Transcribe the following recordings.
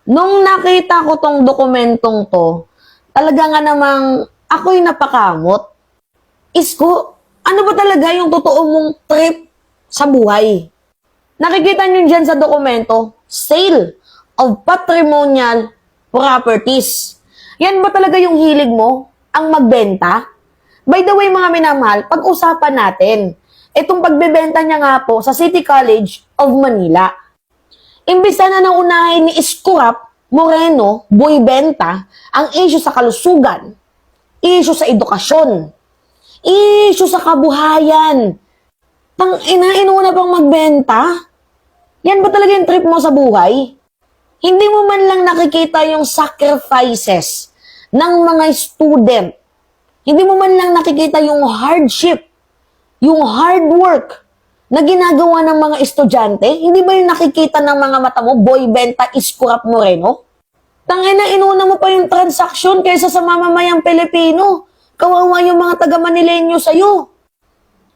Nung nakita ko tong dokumentong to, talaga nga namang ako'y napakamot. Isko, ano ba talaga yung totoo mong trip sa buhay? Nakikita nyo dyan sa dokumento, sale of patrimonial properties. Yan ba talaga yung hilig mo? Ang magbenta? By the way mga minamahal, pag-usapan natin. Itong pagbebenta niya nga po sa City College of Manila. Imbis na naunahin ni Iskurap Moreno Buybenta ang issue sa kalusugan, issue sa edukasyon, issue sa kabuhayan. Inuuna pang magbenta? Yan ba talaga yung trip mo sa buhay? Hindi mo man lang nakikita yung sacrifices ng mga student. Hindi mo man lang nakikita yung hardship, yung hard work na ginagawa ng mga estudyante. Hindi ba yung nakikita ng mga mata mo, Buybenta Iskurap Moreno? Inuna mo pa yung transaksyon kaysa sa mamamayang Pilipino. Kawawa yung mga taga-Manileño sa'yo.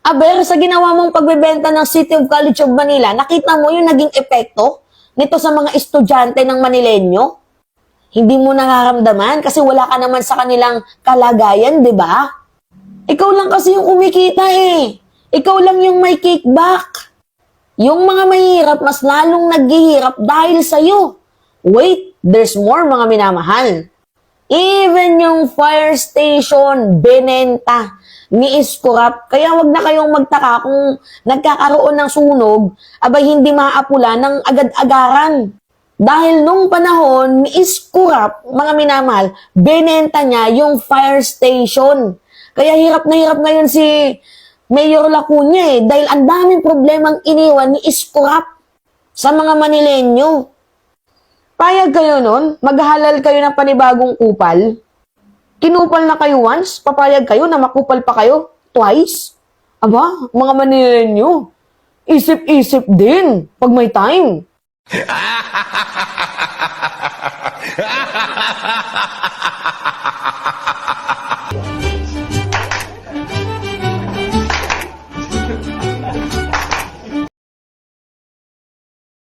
Aber, sa ginawa mong pagbebenta ng City of College of Manila, nakita mo yung naging epekto nito sa mga estudyante ng Manileño? Hindi mo nararamdaman kasi wala ka naman sa kanilang kalagayan, di ba? Ikaw lang kasi yung kumikita eh. Ikaw lang yung may kickback. Yung mga mahirap, mas lalong naghihirap dahil sa'yo. Wait, there's more mga minamahal. Even yung fire station, benenta ni Iskurap. Kaya wag na kayong magtaka kung nagkakaroon ng sunog, abay hindi maapula ng agad-agaran. Dahil nung panahon ni Iskurap, mga minamahal, benenta niya yung fire station. Kaya hirap na hirap ngayon si Mayor Lacuna eh, dahil ang daming problemang iniwan ni Iskurap sa mga Manileño. Payag kayo nun? Maghalal kayo ng panibagong kupal? Kinupal na kayo once? Papayag kayo na makupal pa kayo twice? Aba, mga Manileño, isip-isip din pag may time.